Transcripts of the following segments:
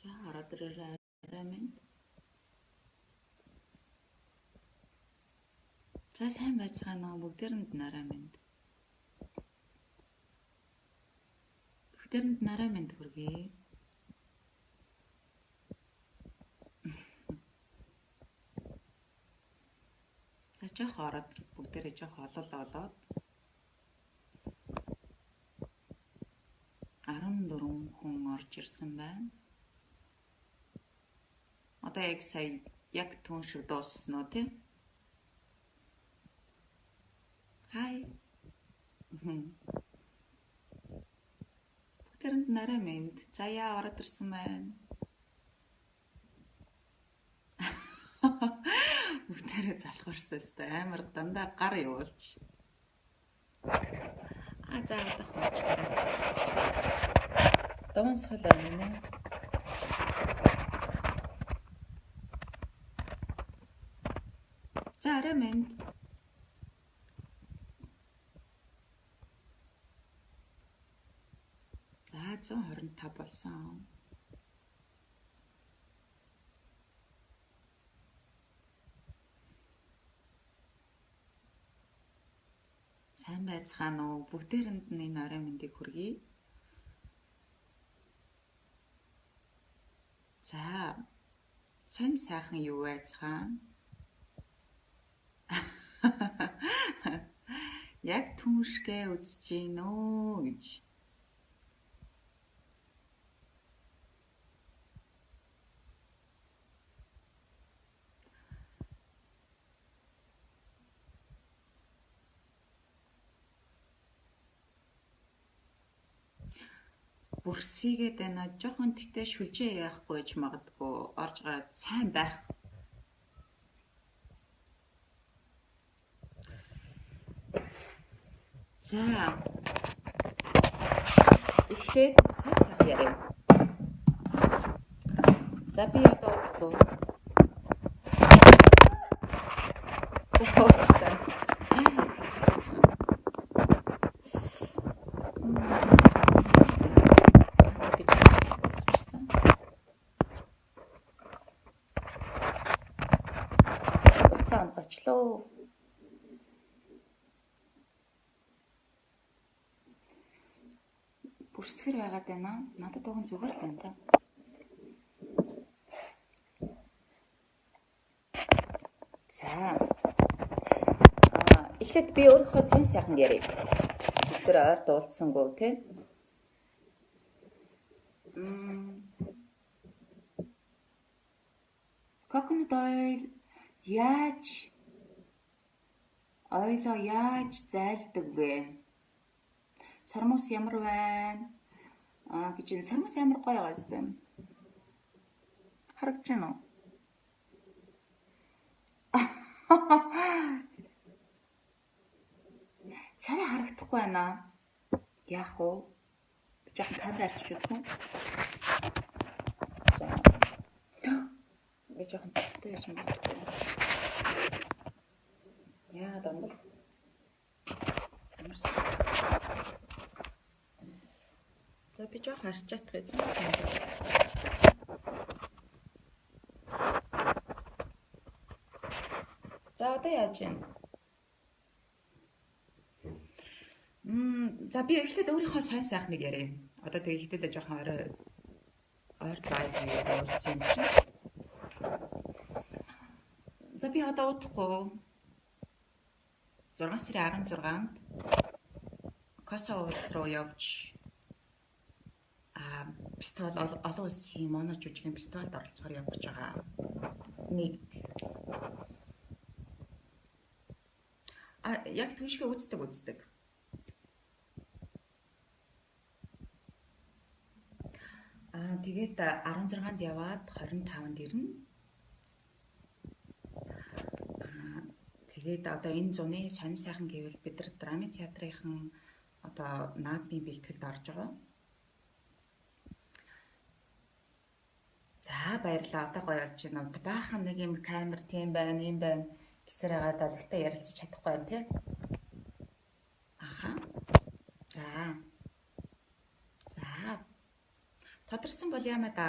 За ороод ирээрэй арай минь. За сайн байцгаана уу бүгдээрэнд нарай минь. Бүгдээрэнд нарай минь хүргэе. За жоох ороод бүгдээрээ жоох олоод 14 хүн орж ирсэн байна. Одоо яг сая яг түн шиг дууссан уу тий? Хай. Бүгдээрэнд нарай минь. За яа ороод ирсэн байна. Бүгдээрээ залхуурсан өстэй амар дандаа гар явуулж. За одоо хоочлаа. Дон сул амина. За арай минь. За 125 болсон. Сайн байцгаана уу? Бүгдээрэнд нь энэ орой мэндийг хүргэе. За сонь сайхан юу байцгаана? Яг түншгэ үзэж гинөө гэж. Бүрсийгээд байна. Жохон тэтэ шүлжээ яахгүй гэж магадгүй орж гараад сайн байх. За. Эхлээд сайн сайхан яриа. За би одоо удахгүй. За уучлаарай. Очлоо. Бүрсгэр байгаад байна. Надад уг нь зүгээр л байна та. За. Эхлээд би өөрийнхөө сонь сайхан ярив. Бүгдээр ойр дуулдсангүй тий. Coconut oil ойлоо яаж зайлдаг вэ? Сормос ямар байна? Гэж энэ сормос ямар гоё байгаа юм. Харагдаж байна уу? Царай харагдахгүй байна. Яах вэ? Жохон камер арчиж үзмэ. За. Би жохон тастай байж магадгүй. Яагаад юм бол? За би жоох арчаадах гэсэн. За одоо яаж вэ? За би эхлээд өөрийнхөө сайн сайхныг яриа. Одоо тэгээ ихтэй жоохон ойр лайв явуулсан юм шиг. За би одоо удахгүй 6 сарын 16-нд Косово улс руу явж фестивал олон улсын моно жүжигний фестивалд оролцохоор явж байгаа. Нэгт. Яг түншгэ үздэг. Тэгээд 16-нд яваад 25-нд ирнэ. Тэгээд одоо энэ зуны сонь сайхан гэвэл бид нар драмын театрынхан одоо наадмын бэлтгэлд орж байгаа. За баярлалаа. Одоо гоё болж байна. Баахан нэг юм камер тийм байна, юм байна гэсээр хагаад оливтай ярилцаж чадахгүй байна тий. За. Тодорсон бол яамаа да.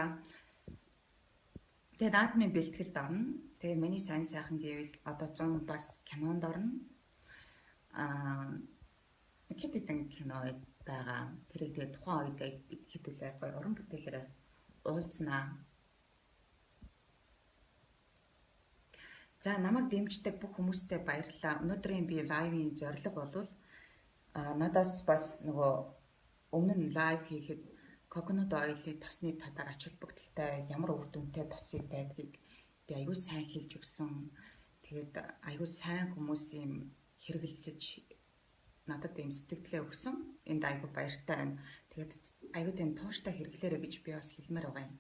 Тэгээ наадмын бэлтгэлд орно. Тэгээ миний сонь сайхан гэвэл одоо 100 бас кинонд орно. Хэд хэдэн кино байгаа. Тэрийг тэгээ тухайн үед хэдүүлээ гоё уран бүтээлээр уулзнаа. За намайг дэмждэг бүх хүмүүстээ баярлалаа. Өнөөдрийн би лайвын зорилго бол надаас бас нөгөө өмнө нь лайв хийхэд coconut oil-ийн тосны талаар ач холбогдолтой ямар үр дүнтэй тосыг байдгийг би аягүй сайн хэлж өгсөн. Тэгээд аягүй сайн хүмүүс юм хэрэглэж надад юм сэтгэлээ өгсөн. Энд аягүй баяртай байна. Тэгээд аягүй тийм тууштай хэрэглээрэй гэж би бас хэлмээр байгаа юм.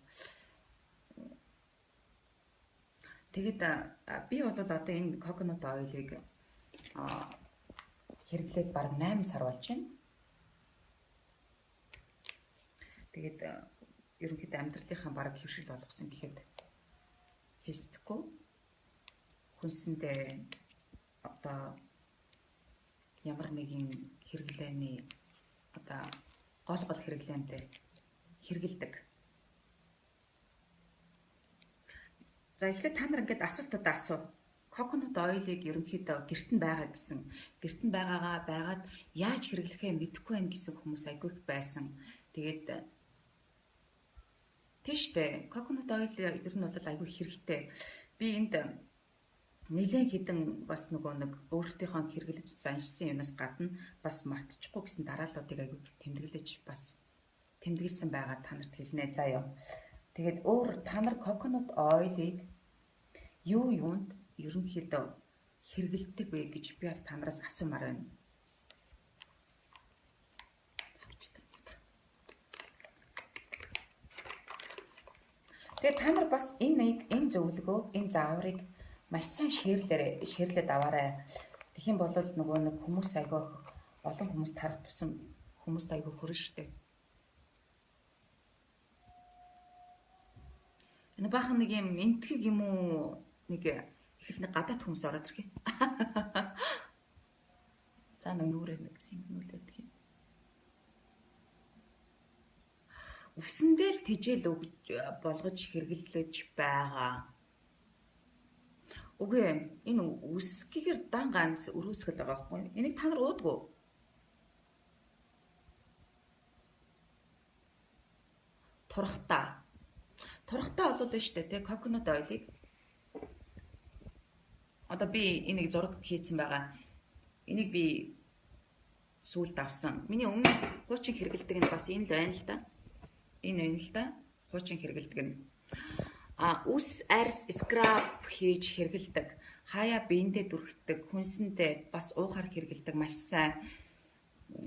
Тэгээд би бол одоо энэ coconut oil-ыг хэрэглээд бараг 8 сар болж байна. Тэгээд ерөнхийдөө амьдралынхаа бараг хөвшил болгосон гэхэд хийсдэггүй. Хүнсэндээ одоо ямар нэгэн хэрэглээний одоо гол хэрэглээндээ хэрэгэлдэг. За эхлээд та нар ингээд асуултад асуу. Coconut oil-ыг ерөнхийдөө гэрт нь байгаа гэсэн. Гэрт нь байгаад яаж хэрэглэхээ мэдэхгүй байх гэсэн хүмүүс айгүй их байсан. Тэгээд тийштэй coconut oil ер нь бол айгүй хэрэгтэй. Би энд нэлээд хідэн бас нөгөө нэг өөртөөхөө хэрэглэж заншсан юмнаас гадна бас мартчихгүй гэсэн дарааллуудыг айгүй тэмдэглэж бас тэмдэглэсэн байгаа та нарт хэлнэ. За ёо. Тэгээд та нар coconut oil-ыг юунд ерөнхийдөө хэрэгэлдэг вэ гэж би бас та нараас асуумаар байна. Тэгээд та нар бас энэ зөвлөгөө, энэ зааврыг маш сайн шеэрлээд аваарай. Тэгэх юм бол нөгөө нэг хүмүүс айгүй олон хүмүүст харах тусам хүмүүст айгүй хүрнэ штэ. Энэ баахан нэг юм энтхэг юм уу нэг эхлэн гадаад хүмүүс ороод ирэх. За нүрээ нэг симнүүлээд гэх юм. Үсэндээ л тижэл болгож хэрэглэж байгаа. Үгүй энэ үсгээр дан ганц өрөөсгөл байгаа байхгүй. Энийг та нар уудгүй. Турхтаа олвол нь штэ тий coconut oil-ыг одоо би энийг зураг хийцэн байгаа. Энийг би сүүлд авсан. Миний өмнө хуучин хэрэгэлдэг нь бас энэ л байна л да. Энэ байна л да. Хуучин хэрэгэлдэг нь. Үс арьс скраб хийж хэрэгэлдэг. Хаяа биендээ дүрхдэг, хүнсэндээ бас уухаар хэрэгэлдэг маш сайн.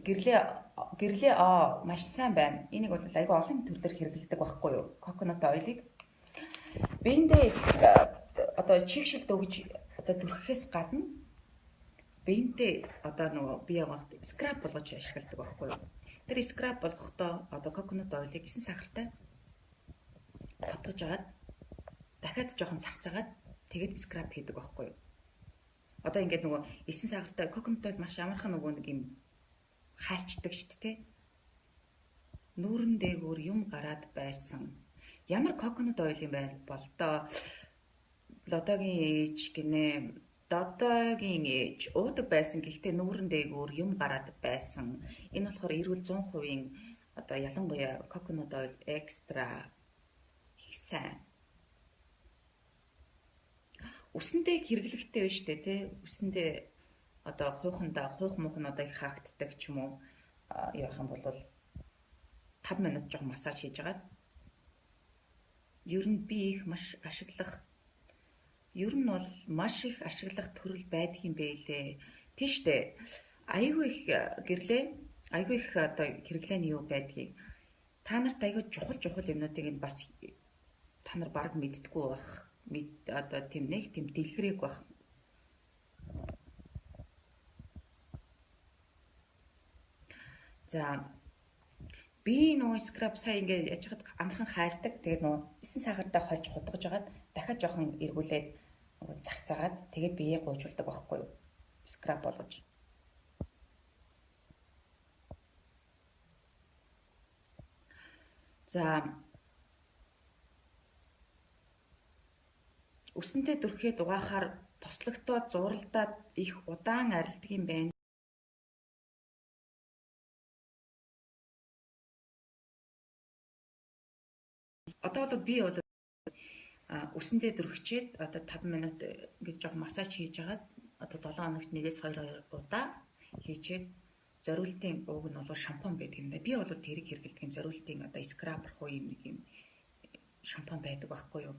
Гэрлээ маш сайн байна. Энийг бол айгүй олон төрлөөр хэрэгэлдэг байхгүй юу? Coconut oil-ыг биендээ одоо чигшилт өгж одоо дүрхэхээс гадна биендээ одоо нөгөө бие махбод скраб болгож ашигладаг байхгүй юу? Тэр скраб болгохдоо одоо coconut oil-ыг 9 сахартай хотгож агаад дахиад жоохон цацаагаад тэгээд скраб хийдэг байхгүй юу? Одоо ингээд нөгөө 9 сахартай coconut oil маш амархан нөгөө нэг юм хаалчдаг шүү дээ. Нүүрэн дээгүүр юм гараад байсан. Ямар coconut oil юм байл бол доо Лодогийн ээж гинэ. Додогийн ээж уудаг байсан гэхдээ нүүрэн дээгүүр юм гараад байсан. Энэ болохоор эрүүл 100% одоо ялангуяа coconut oil extra их сайн. Үсэндээ хэрэглэхтэй байна шүү дээ, тий? Үсэндээ одоо хуух муухан одоо их хаагддаг ч юм уу яах юм бол 5 минут жоо массаж хийж агаад ер нь би их маш ашиглах төрөл байдаг юм байлээ. Тийштэй айгүй их одоо хэрэглээний юу байдгийг та нарт айгүй чухал юмнуудыг нь бас та нар баг мэддэггүй байх. Одоо тийм дэлгэрэг байх. За би нөгөө скраб сая ингээд яж хад амархан хайлдаг. Тэгээд нөгөө 9 сахартай хольж худгаж агаад дахиад жоохон эргүүлээд нөгөө зарцаагаад тэгээд биеэ гуйжуулдаг байхгүй юу? Скраб болгож. За Үсэнтэй дүрхээ дугаахаар тослогтоод зуралдаад их удаан арилдаг юм байна. Одоо бол би бол үсэндээ дүрхчээд одоо 5 минут ингэж жоо массаж хийж агаад одоо 7 хоногт 1-2 удаа хийчээд зориултын ууг нь бол шампунь байдаг юм да. Би бол тэрийг хэрэглэдэг юм, зориултын одоо скрабер хуу юм нэг юм шампунь байдаг байхгүй юу?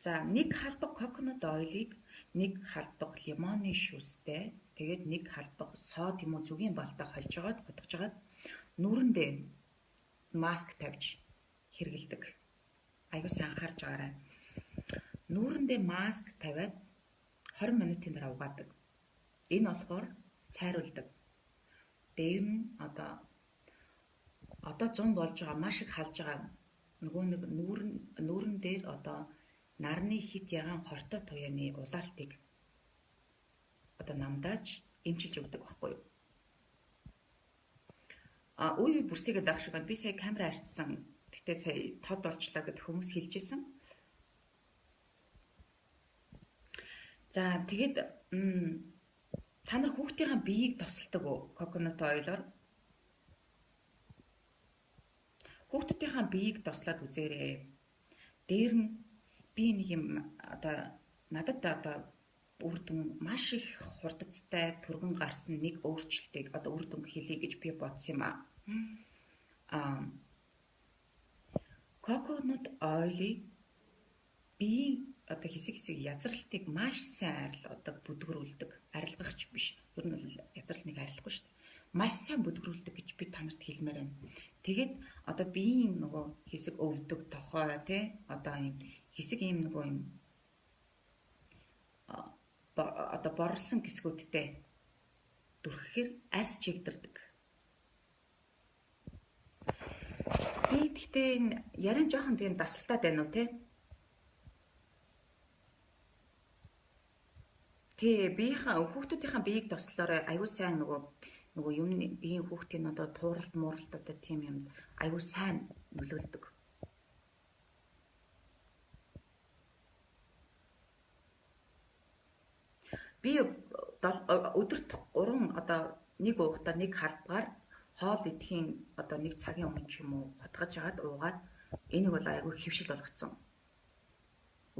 За нэг халбаг коконот ойлыг нэг халбаг лимоны шүүстэй тэгээд нэг халбаг сод юм уу зүгийн балтай холж агаад хутгаж агаад нүрэндээ маск тавьж хэрэгэлдэг. Аюу сайн анхаарч байгаарай. Нүрэндээ маск тавиад 20 минутын дараа угаадаг. Энэ болохоор цайруулдаг. Дээр нь одоо 100 болж байгаа маш их халж байгаа нөгөө нэг нүүрэн дээр одоо нарны хит ягаан хортой туяаны улаалтыг одоо намдааж эмчилж өгдөг байхгүй юу? Үе бүрсийгээ даах шиг би сая камера арчсан. Тэгтээ сая тод олчлаа гэд хүмүүс хэлжсэн. За тэгээд та нар хүүхдийн биеийг тосолдог уу коконот ойлоор? Хүүхдүүдийн биеийг тослоод үзээрэй. Дээр нь би нэг юм одоо надад одоо үр дүн маш их хурдцтай түргэн гарсан нэг өөрчлөлтийг одоо үр дүн хэлье гэж би бодсон юм аа. Коконот ойлыг биеийн одоо хэсэг язралтыг маш сайн бүдгэрүүлдэг. Арилгахч биш. Ер нь бол язралтныг арилгахгүй шүү дээ. Маш сайн бүдгэрүүлдэг гэж би танарт хэлмээр байна. Тэгээд одоо биеийн нөгөө хэсэг өвдөг тохой тий одоо юм хэсэг юм нөгөө юм одоо борлсон хэсгүүдтэй дүрхэхээр арьс чигдэрдэг. Би гэхдээ энэ яран жоохон тийм дасалтаад байна уу тий? Хүүхдүүдийн биеийг тослоор аюу сайн нөгөө юм биеийн хүүхдийн одоо тууралт мууралт одоо тийм юм аюу сайн нөлөөлдөг. Би өдөрт 3 одоо нэг уухтаа нэг халбгаар хоол идэхийн одоо нэг цагийн өмнө ч юм уу хутгаж агаад уугаад энийг бол аюу хэвшил болгоцсон.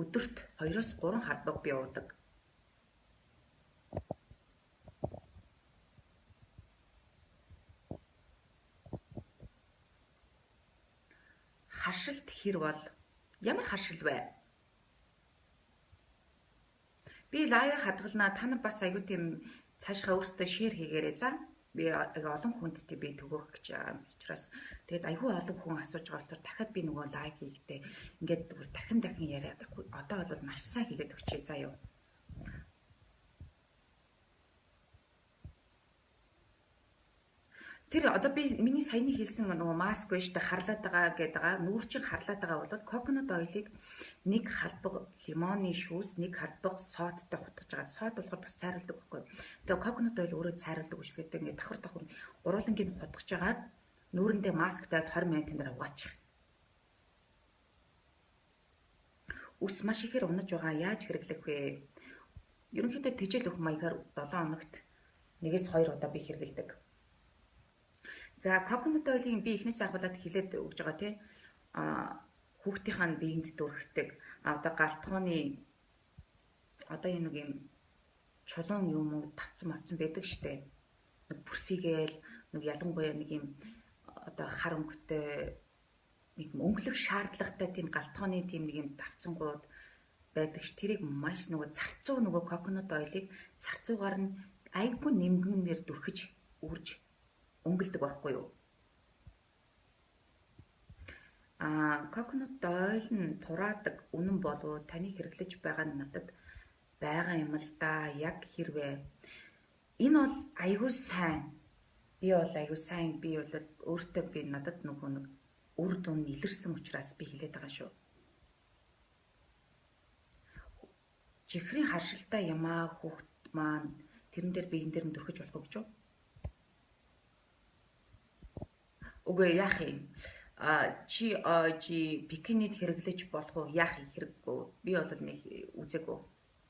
Өдөрт 2-3 халбаг би уудаг. Харшилт хэр бол ямар харшил вэ? Би лайв хадгалнаа. Та нар бас аягүй тийм цаашгаа өөртөө шеэр хийгээрэй за. Би олон хүндтэй би төгөөх гэж байгаа учраас тэгээд аягүй олон хүн асууж байгаа болохоор дахиад би нөгөө лайв хийхдээ ингээд дахин яриа. Одоо бол маш сайн хэлээд өгчээ заа юу. Тэр одоо би миний саяны хэлсэн нөгөө маск биш та харлаад байгаа гэдэг байгаа нүүрчин харлаад байгаа бол коконот ойлыг нэг халбаг лимоны шүүс нэг халбаг содтой хутгаж байгаа. Сод болохоор бас цайруулдаг байхгүй. Тэгээ коконот ойл өөрөө цайруулдаг биш гэдэг ингээд давхар гурвуулангийн хутгаж агаад нүүрэндээ масктай 20 минутын дараа угаачих. Үс маш ихээр унаж байгаа. Яаж хэрэглэх вэ? Ерөнхийдөө тэжээл өгөх маягаар 7 хоногт 1-2 удаа би хэрэглэдэг. За коконот ойлыг би эхнээс ахуулаад хэлээд өгж байгаа тий. Хүүхдийн биеинд дүрхдэг. Одоо галтгооны одоо энэ нэг юм чулуун юм уу тавцсан байдаг штэ. Нэг бүрсийгээл нэг ялангуяа нэг юм одоо хар өнгөтэй нэг өнгөлөх шаардлагатай тийм галтгооны тийм нэг юм тавцсангууд байдаг ш. Тэрийг маш нөгөө зарцуу нөгөө коконот ойлыг зарцуугаар нь айгүй нэмгэнээр дүрхэж үрж өнгөлдөг байхгүй юу? Коконот ойл нь тураадаг үнэн болов таны хэрэглэж байгаа нь надад байгаа юм л да. Яг хэрвээ энэ бол аюу сайн. Би бол аюу сайн. Би бол өөртөө би надад нөгөө нэг үр дүн илэрсэн учраас би хэлээд байгаа шүү. Чихрийн харшилтай юмаа хүүхд маань тэрэн дээр биен дээр нь дүрхэж болох гэж юу? Үгүй яах юм? Бикинид хэрэглэж болох уу? Яах хэрэггүй. Би бол нэг үзээгүй.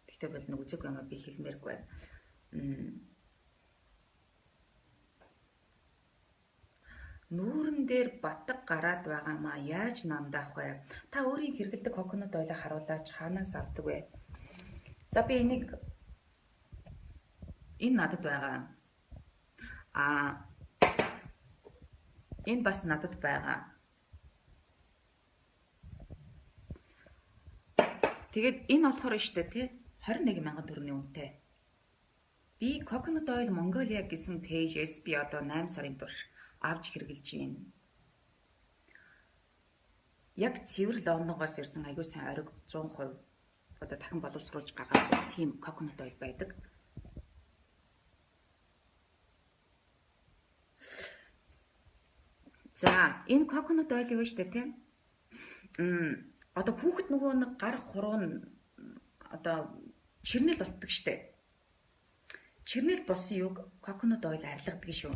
Тэгтээ бол нэг үзээгүй юм а би хэлмээргүй байна. Нүүрэн дээр батг гараад байгаа маа яаж намдаах вэ? Та өөрийн хэрэгэлдэг коконот ойлоо харуулаач хаанаас авдаг вэ? За би энэ надад байгаа. Энэ бас надад байгаа. Тэгээд энэ болохоор штэ тий 21,000 төгрөгийн үнэтэй. Би Coconut Oil Mongolia гэсэн пэйжээс би одоо 8 сарын турш авч хэрэгжилж байна. Яг цэвэр Лондонгоос ирсэн аягүй сайн ориг 100% одоо дахин боловсруулж гаргаадаг тийм Coconut Oil байдаг. За энэ Coconut Oil юу штэ тий? Одоо хүүхэд нөгөө нэг гар хуруу нь одоо чирнэл болтдог штэ. Чирнэл болсон юг Coconut Oil арилгадаг шүү.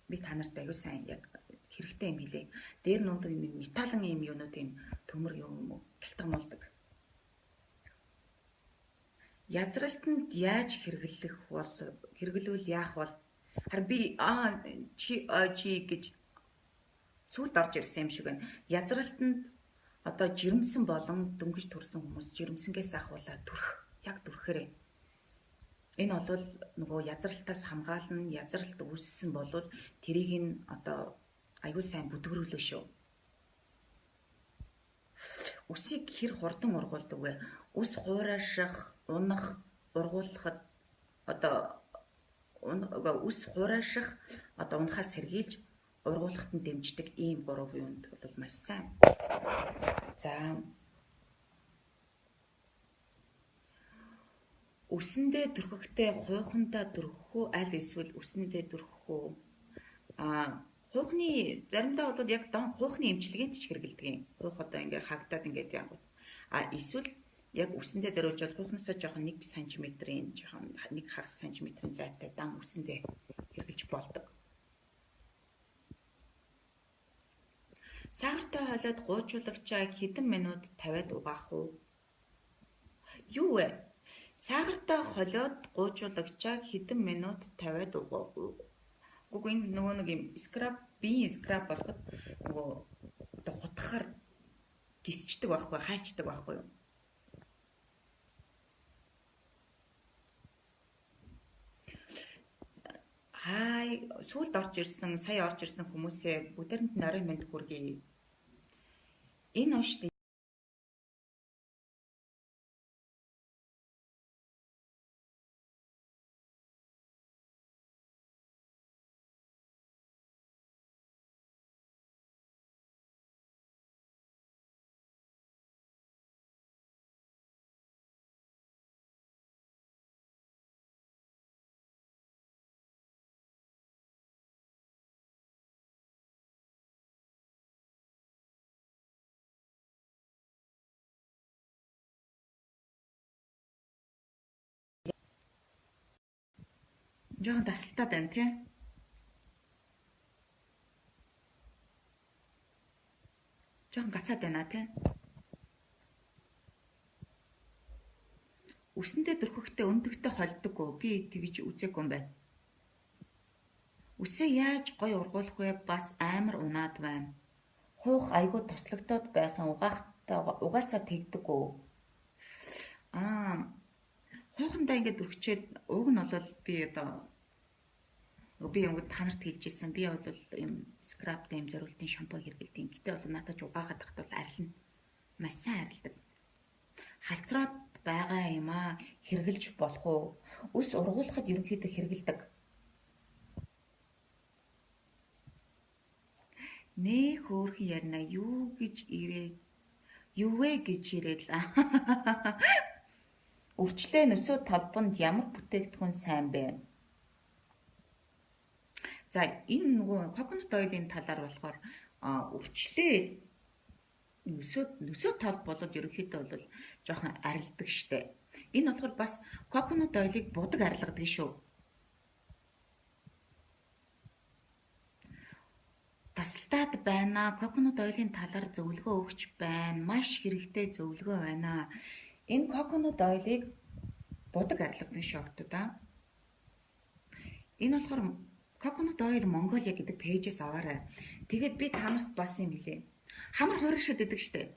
Би та нарт аягүй сайн яг хэрэгтэй юм хэлээ. Дээр нуудаг нэг металлын юм юунууд юм төмөр юм уу гялтгамуулдаг. Язралтанд яаж хэрэглүүл яах бол харин би чи гэж сүлд орж ирсэн юм шиг байна. Язралтанд одоо жирэмсэн болон дөнгөж төрсэн хүмүүс жирэмсэнгээс ахуулаад яг түрхээрээ. Энэ бол нөгөө язралтаас хамгаална, язралт үүссэн болвол тэрийг нь одоо аягүй сайн бүдгэрүүлээ шүү. Үсийг хэр хурдан ургуулдаг вэ? Ус хуурайших, унах, ургуулахад одоо ус хуурайших, одоо унахаас сэргийлж ургуулахад нь дэмждэг ийм 3 юунд бол маш сайн. За үсэндээ түрхэхдээ хуйхандаа түрхэх үү аль эсвэл үсэндээ түрхэх үү? Хуйхны заримдаа бол яг хуйхны эмчилгээнд ч хэрэгэлдэг юм. Хуйх одоо ингээ хагдаад ингээд яагууд. Эсвэл яг үсэндээ зориулж бол хуйхнасаа жоохон 1 см-ийн жоохон 1 хагас сантиметрийн зайтай дан үсэндээ хэрэгэлж болдог. Саартай хоолойд гуйжуулагчаа хэдэн минут тавиад угаах уу? Юу вэ? Саартай холиод гуйжуулагчаа хэдэн минут тавиад угаах уу? Гүг энэ нөгөө нэг юм скраб, биеийн скраб болгоод нөгөө одоо хутгахаар гисчдэг байхгүй, хаалчдаг байхгүй юу? Сүүлд орж ирсэн, сая орж ирсэн хүмүүсээ бүгдээрэнд нарийн мэнд хүргэе. Энэ уншд жоохон тасалтаад байна тий. Жоохон гацаад байна тий. Үсэндээ дөрхөхдөө өндөгтэй холддоггүй. Би тэгж үзээгүй юм байна. Үсээ яаж гоё ургуулах вэ? Бас амар унаад байна. Хуйх айгүй тослогдоод байхын угаасаа тэгдэггүй. Хуйхандаа ингээд өргчээд уг нь бол би одоо би ингээд та нарт хэлж ирсэн. Би бол юм скрабтай юм зориултын шампунь хэрэглэдэг. Гэтэ бол надад ч угаагаад тахт бол арилна. Маш сайн арилдаг. Халцраад байгаа юм аа хэрэгэлж болох уу? Ус ургуулахад ерөнхийдөө хэрэгэлдэг. Нээ хөөрхөн ярина юу вэ гэж ирээд л. Өвчлөө нөсөө толбонд ямар бүтээгдэхүүн сайн бэ? За энэ нөгөө Coconut Oil-ийн талаар болохоор өвчлөө нөсөө толб болоод ерөнхийдөө бол жоохон арилдаг штэ. Энэ болохоор бас Coconut Oil-ыг будаг арилгадаг шүү. тасалдаад байна. Coconut oil-ийн талаар зөвлөгөө өгч байна. Маш хэрэгтэй зөвлөгөө байна. Энэ coconut oil-ыг будаг арилга биш октодоо. Энэ болохоор Coconut Oil Mongolia гэдэг пэйжээс аваарай. Тэгээд би та нарт бас юм хэлээ. Хамар хуурайшаад идэг штэ.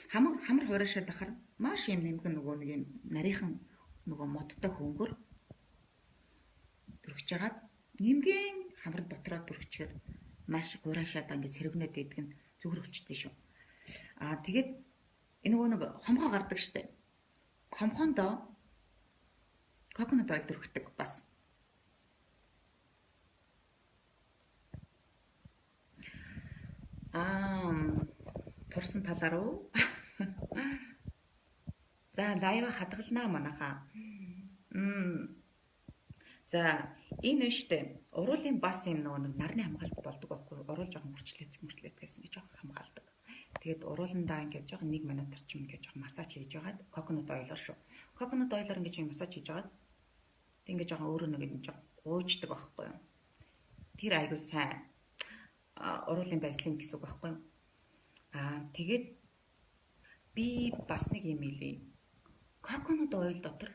Хамар хуурайшаад ахаар маш юм нэмгэн нөгөө нэг юм нарийнхан нөгөө модтой хөнгөр төрөгч жагаад нэмгэн хамар дотроо төрөгчгөр маш хуурайшаад ингээд сэрвнээд идэг нь зүгээр болчихдээ шүү. Тэгээд энэ нөгөө нэг хомхоо гардаг штэ. Хомхоондоо Coconut Oil төрөгдөг бас. Турсан талаар уу? За, лайва хадгалнаа манайхаа. За, энэ штэ. Уруулын бас юм нөгөө нэг нарны хамгаалалт болдог байхгүй. Уруул жоохон мөрчлээд гэсэн гэж жоохон хамгаалдаг. Тэгээд урууландаа ингээд жоохон 1 минут орчим ингээд жоохон массаж хийж байгаад coconut oil-оор шүү. Coconut oil-оор ингээд жоохон массаж хийж байгаад тэг ингээд жоохон өөрөө нэг нь жоохон гуйждаг байхгүй юу? Тэр айгуу сайн уруулын байслын гэсэн үг байхгүй юу? Тэгээд би бас нэг юм хэлье. Coconut oil дотор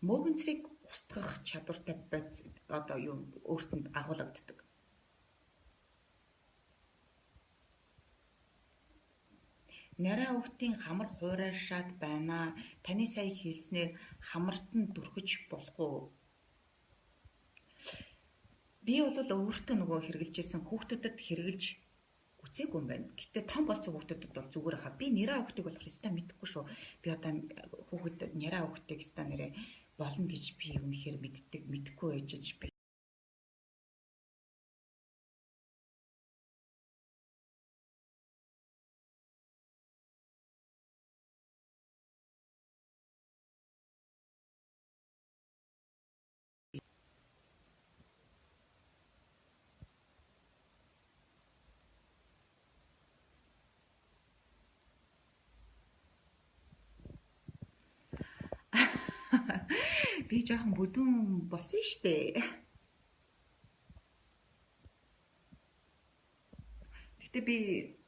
мөөгөнцрийг устгах чадвартай бодис одоо юу өөртөнд агуулгаддаг. Нараа өвтийн хамар хуурайшаад байна. Таны сая хэлснээр хамарт нь дүрхэж болох уу? Би бол өөртөө нөгөө хэрэгжилжсэн хүүхдүүдэд хэрэгжилж үзээгүй юм байна. Гэтэ том болсон хүүхдүүдэд бол зүгээр хаа. Би нэраа хүүхдийг болох ёстой мэдэхгүй шүү. Би одоо хүүхэд нэраа хүүхдийг ёстой нэрээ болно гэж би үнэхээр мэдэхгүй ээжж би. Би жоохон бүдүүн болсон штэ. Гэтэ би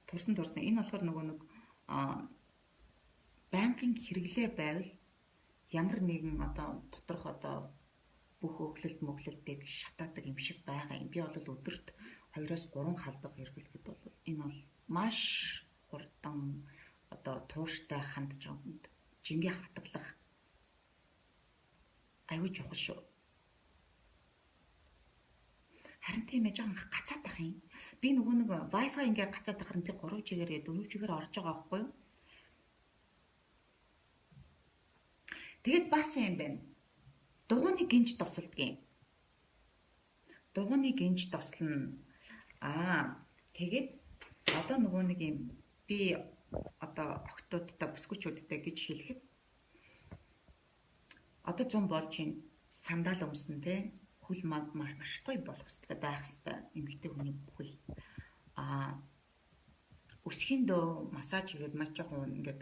турсан. Энэ болохоор нөгөө нэг банкын хэрэглээ байвал ямар нэгэн одоо доторх одоо бүх өглөлт шатаадаг юм шиг байгаа юм. Би бол өдөрт 2-3 халбаг хэрэглэхэд бол энэ бол маш хурдан одоо тууштай хандж байгаа жингээ хатгалах аюу чухал шүү. Харин тийм ээ жоохон гацаад ах юм. Би нөгөө нэг Wi-Fi ингээ гацаад ахаар би 3G-гээр 4G-гээр орж байгаа байхгүй юу? Тэгэд бас юм байна. Дугуйны гинж тосолдгийн. Дугуйны гинж тослно. Тэгээд одоо нөгөө нэг юм би одоо октодтой бүсгүүчүүдтэй гэж хэлэхэд одоо 100 болж ин сандал өмсөн те хөл маш гоё болох хэрэгтэй байх хэрэгтэй эмэгтэй хүний хөл өсхийн дөө массаж хийгээд маш жоохон ингээд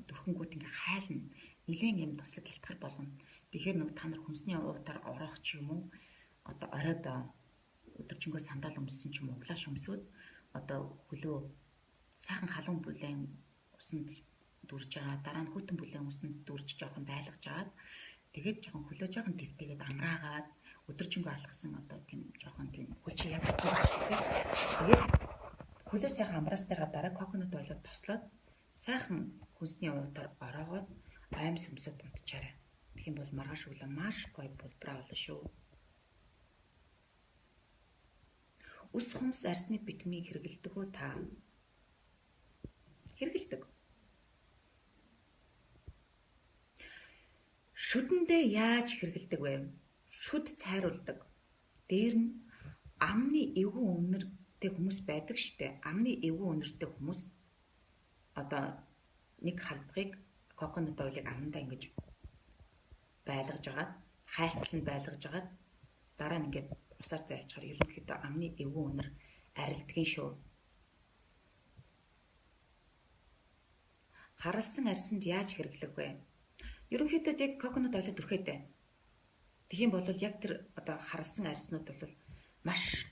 дөрхөнгүүд ингээ хайлна нэлээд юм туслаг гэлтгэр болно. Тэгэхээр нэг та нар хүнсний уутаар ороох ч юм уу одоо оройд өдөржингөө сандал өмссөн ч юм уу флаш өмсөд одоо хөлөө сайхан халуун бүлээн усанд дүрж байгаа дараа нь хүйтэн бүлээн усанд дүрж жоохон байлгаж агаад тэгээд жоохон хөлөө жоохон твтгээд амраагаад өдөржингөө алгасан одоо тийм жоохон тийм хөл чи яг хэцүү байна шүү дээ. Тэгээд хөлөө сайхан амраастайгаа дараа coconut oil-д тослоод сайхан хүнсний уутаар ороогоод аймс өмсөд унтчаарай. Тэгэх юм бол маргааш өглөө маш гоё пулбраа болно шүү. Ус хумс арсны витамин хэрэглэдэг үү та? Хэрэглэдэг. Шүдэндээ яаж хэрэглэдэг вэ? Шүд цайруулдаг. Дээр нь амны эвгүй үнэртэй хүмүүс байдаг штэ. Амны эвгүй үнэртэй хүмүүс одоо нэг халбагыг coconut oil-ыг амандаа ингэж байлгаж агаад хайлтал нь байлгаж агаад дараа нь ингээд усаар зайлчаар ерөнхийдөө амны эвгүй үнэр арилдгийн шүү. Харалсан арсанд яаж хэрэглэх вэ? Ерөнхийдөө яг coconut oil төрхөөдэй. Тэгхийн бол яг тэр одоо харалсан арснууд бол маш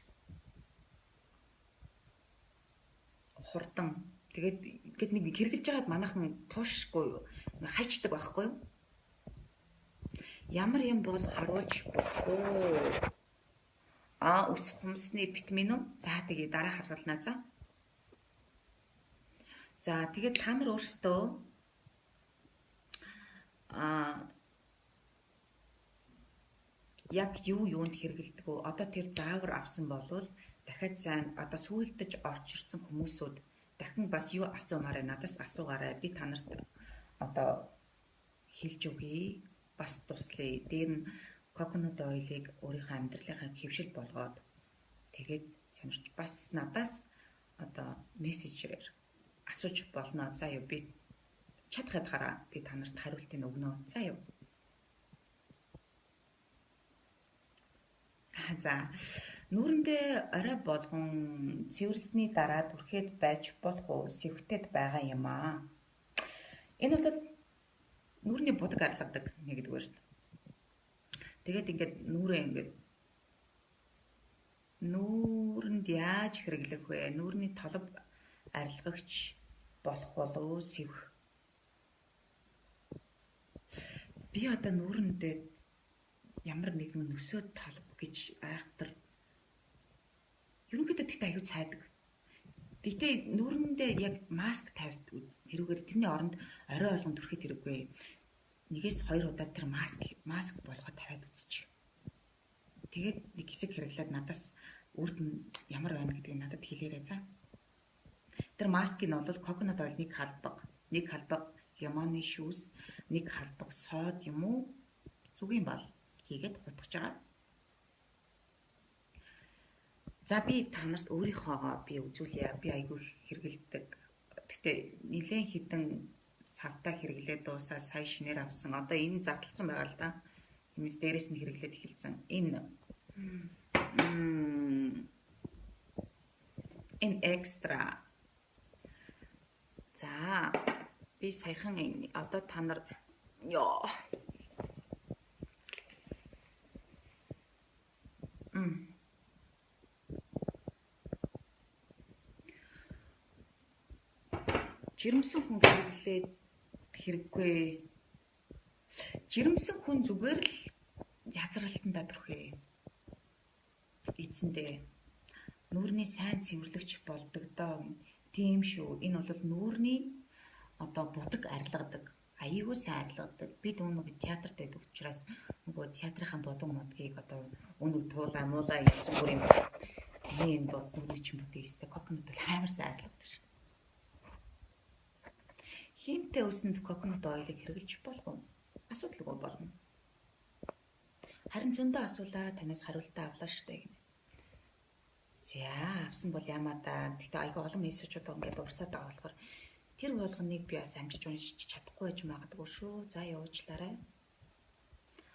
хурдан. Тэгээд ингээд нэг хэрглэж байгаад манайхан туушгүй юу? Хайчдаг байхгүй юу? Ямар юм бол харуулж болох уу? Ус хумсны витамин үү? За тэгээ дараа харуулнаа за. За тэгээд та нар өөрсдөө яг юунд хэрэгэлдэг вэ? Одоо тэр заавар авсан болвол дахиад сайн одоо сүйдэж орж ирсэн хүмүүсүүд дахин бас юу асуумаарай, надаас асуугаарай. Би та нарт одоо хэлж өгье. Бас туслая. Дээр нь coconut oil-ыг өөрийнхөө амьдралынхаа хэвшил болгоод тэгээд сонирч бас надаас одоо мессежээр асууж болно. За юу би чат хадгараа би та нарт хариултыг өгнө. За юу. За нүүрэндээ орой болгон цэвэрлсний дараа түрхээд байж болох уу? Сэвхтэд байгаа юм аа. Энэ бол нүүрний будаг арилгадаг нэгдүгээр. Тэгээд ингээд нүүрээ ингээд нүүрэнд яаж хэрэглэх вэ? Нүүрний толб арилгагч болох болов сэвх. Би одоо нүүрэндээ ямар нэгэн нөсөөд толб гэж айхтар ерөнхийдөө тэгт аюу цайдаг. Гэтэ нүүрэндээ яг маск тавьд тэрүүгээр тэрний оронд орой болгон түрхэж хэрэггүй. Нэгээс 2 удаа тэр маск болгоод тавиад үзчих. Тэгээд нэг хэсэг хэрэглээд надаас үрд нь ямар байна гэдгийг надад хэлээрэй за. Тэр маскыг нь бол coconut oil нэг халбаг лимоны шүүс, нэг халбаг сод юм уу? Зүгийн бал хийгээд хутгаж байгаа. За би та нарт өөрийнхоогоо би үзүүлье. Би айгүй хэрэгэлдэг. Гэхдээ нэлээд хідэн савтаа хэрэглээд дуусаа сая шинээр авсан. Одоо энэ задлцсан байгаа л да. Хэмээс дээрээс нь хэрэглээд эхэлсэн. Энэ экстра. За би саяхан одоо та нар ёо. Жирэмсэн хүн хэрэглээд хэрэггүй. Жирэмсэн хүн зүгээр л язралтандаа түрхээ. Эцэндээ нүүрний сайн цэвэрлэгч болдог доо. Тийм шүү. Энэ бол нүүрний одоо будаг арилгадаг. Аюу сайн арилгадаг. Бид нэг театрт байдаг учраас нөгөө театрынхаа бодог модгийг одоо өнөг туулаа муулаа янз бүрийн энэ бод нүүрний чинь бодгийг өстэй coconut бол амар сайн арилгадаг шүү. Химтэй үсэнд coconut oil-ыг хэрэглэж болох уу? Асуудалгүй болно. Харин зөндөө асуулаа танаас хариултаа авлаа штэ гэнэ. За авсан бол ямаа да. Гэтэ айгүй олон мессежүүд ингээд урсаад байгаа болохоор тэр болгоныг би бас амжиж уншиж чадахгүй байж магадгүй шүү. За явуулаарай.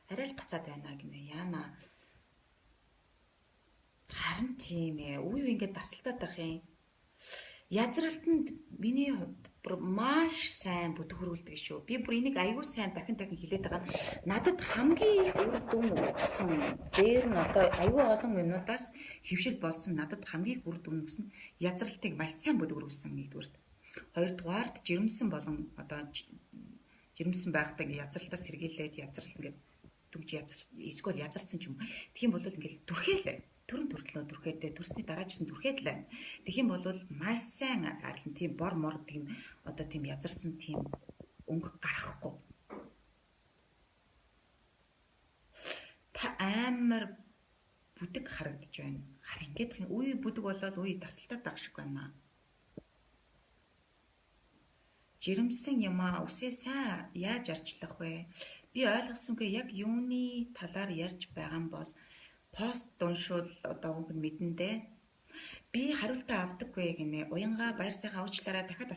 Арай л гацаад байна гинэ. Яана. Харин тийм ээ. Үе ингээд тасалтаад байх юм. Язралтанд миний хувьд маш сайн бүдэг хөрүүлдэг шүү. Би бүр энийг аягүй сайн дахин хэлээд байгаа нь надад хамгийн их үр дүн өгсөн. Дээр нь одоо аягүй олон юмнуудаас хэвшил болсон надад хамгийн их үр дүн өгсөн язралтыг маш сайн бүдэг хөрүүлсэн нэгдүгээрт. Хоёрдугаарт жирэмсэн болон одоо жирэмсэн байхдаа язралтаас сэргийлээд язрал ингээд дүгж эсвэл язарсан ч юм. Тэгхийн бол ингээд түрхээлээ. Төрөн төртлөө түрхээдээ төрсний дараач нь түрхээдлээ. Тэгхийн бол маш сайн арилна тийм бор мор тийм одоо тийм язарсан тийм өнгө гарахгүй. Та амар бүдэг харагдаж байна. Харин ингээд үе бүдэг болоод үе тасалтаад байх шиг байна. Жирэмсэн юмаа үсээ сайн яаж арчлах вэ? Би ойлгосонгүй яг юуны талаар ярьж байгаа юм бол пост уншвал одоо хүн мэдэн дээ. Би хариултаа авдаггүй гинэ. Уянгаа баяр сайхан уучлаарай дахиад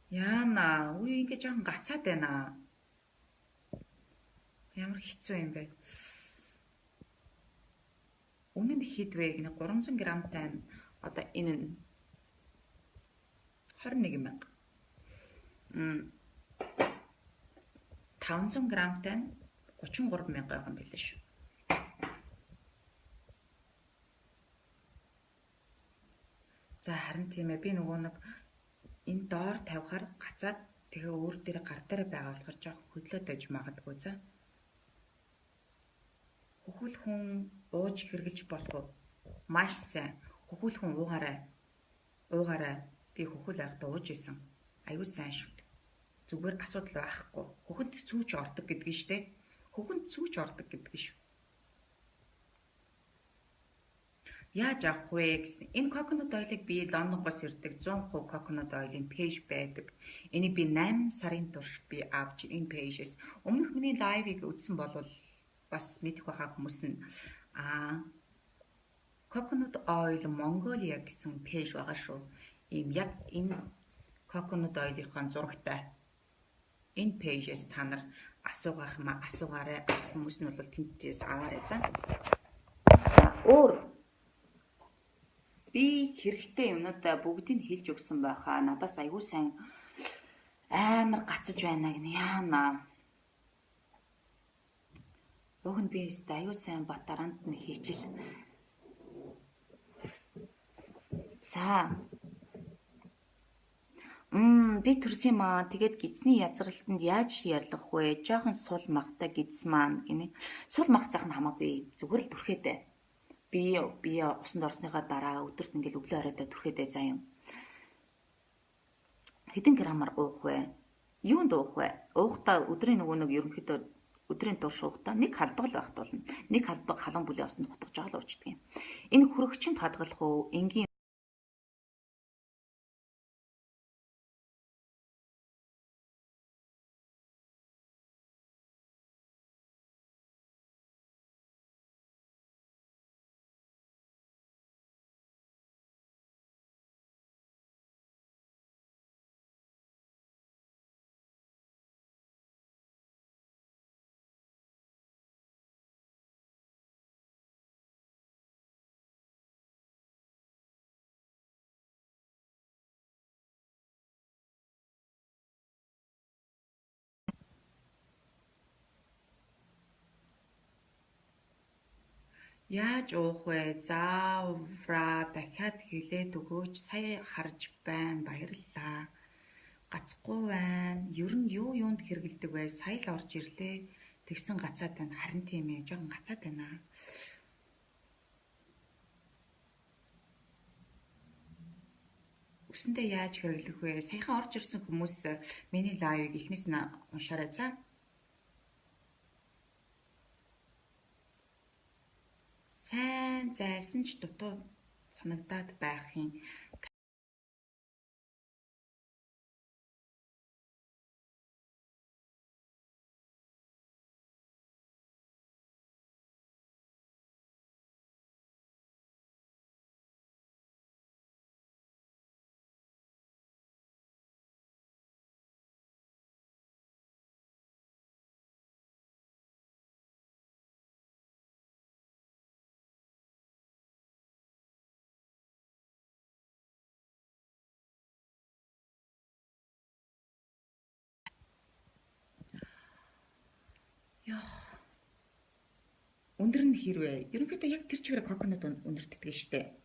Яана, үе ингээ жоохон гацаад байна. Ямар хэцүү юм бэ? Үнэ нь хэд вэ гэнэ 300 грамтай нь одоо энэ нь 21 мянга. 500 грамтай нь 33 мянга байгаа юм билээ шүү. За харин тийм ээ би нөгөө нэг энэ доор тавихаар гацаад тэгээ өөр дээр гар дээр байгаа болохоор жоох хөдлөөд байж магадгүй за. Хөхүүл хүн ууж хэрглэж болох уу? Маш сайн. Хөхүүл хүн уугаарай. Уугаарай. Би хөхүүл байхдаа ууж исэн. Аюу сайн шүү. Зүгээр асуудал байхгүй. Хөхөнд цүүч ордог гэдгийг штэ. Хөхөнд цүүч ордог гэдэг шүү. Яаж авах вэ гэсэн. Энэ coconut oil-ыг би Лондонгоос ирдэг 100% coconut oil-ийн пэйж байдаг. Энийг би 8 сарын турш би авч энэ пэйжээс өмнөх миний лайвыг үзсэн болвол бас мэдэх байхаа хүмүүс нь coconut oil Mongolia гэсэн пэйж байгаа шүү. Ийм яг энэ coconut oil-ийн зурагтай энэ пэйжээс та нар асуугаарай. Хүмүүс нь бол тентээс аваарай за. За өөр би хэрэгтэй юмнуудаа бүгдийг хэлж өгсөн байхаа. Надаас аягүй сайн амар гацж байна гэнэ яана. Уг нь би аягүй сайн бат дараанд нь хийчил. За. Би төрсөн юм аа. Тэгээд гидсний язралтанд яаж ярлах вэ? Жохон сул махтай гидс маань гинэ. Сул мах зах нь хамаагүй. Зүгээр л түрхээдэ. Би усанд орсныхаа дараа өдөрт ингээл өглөө оройдоо түрхээдэ заа юм. Хэдэн граммаар уух вэ? Юунд уух вэ? Уухтаа өдрийн нөгөө нэг ерөнхийдөө өдрийн турш уухтаа нэг халбагал байх болно. Нэг халбаг халуун бүлээ усанд хутгаж байгаа л уучдаг юм. Энэ хүрэгчэнд хадгалах уу? Энгийн яаж уух вэ? Заавра дахиад хэлээд өгөөч. Сая харж байна. Баярлалаа. Гацхгүй байна. Ер нь юунд хэрэгэлдэг вэ? Сая л орж ирлээ. Тэгсэн гацаад байна. Харин тийм ээ. Жохон гацаад байна. Үсэндээ яаж хэрэглэх вэ? Саяхан орж ирсэн хүмүүс миний лайвыг эхнээс нь уншаарай за. Сайн зайсан ч дутуу санагдаад байх юм. Өндөр нь хэрвээ ерөнхийдөө яг тэр чигээр coconut өндөртдөг штэ.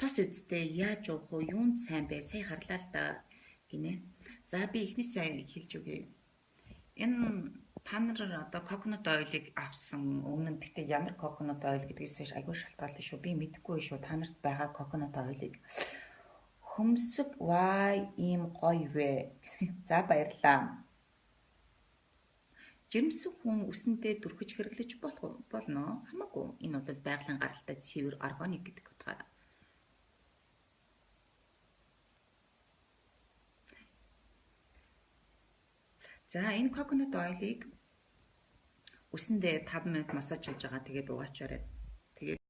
Тас үсттэй яаж уух вэ? Юунд сайн бэ? Сая харлаа л да гинэ. За би эхнээсээ хэлж өгье. Энэ та нар одоо coconut oil-ыг авсан өмнө нь гэхдээ ямар coconut oil гэдгээс айгүй шалтгаалсан шүү. Би мэдэхгүй шүү. Та нарт байгаа coconut oil-ыг хөмсөг ийм гоё вэ? За баярлаа. Жирэмсэн хүн үсэндээ дүрхэж хэрэглэж болно. Хамаагүй. Энэ бол байгалийн гаралтай цэвэр органик гэдэг утгаараа. За энэ coconut oil-ыг үсэндээ 5 минут массаж хийж байгаа. Тэгээд угаачаарай. Тэгээд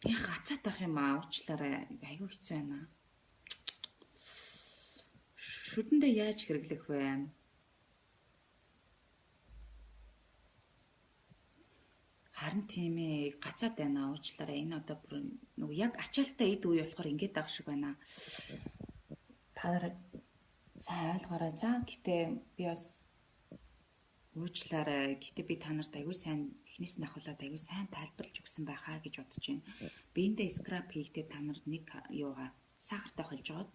Гацаад байх юм аа уучлаарай. Айгүй хэцүү байна. Шүдэндээ яаж хэрэглэх вэ? Харин тийм ээ, гацаад байна уучлаарай. Энэ одоо бүр нөгөө яг ачаалттай эд үе болохоор ингэж авах шиг байна. Та нар сайн ойлгоорой. За гэтээ би бас уучлаарай. Гэтээ би та нарт аягүй сайн эхнээс нь ахуулаад аягүй сайн тайлбарлаж өгсөн байхаа гэж бодож байна. Биендээ скрап хийхдээ та нар нэг юугаа сахартай холж жоод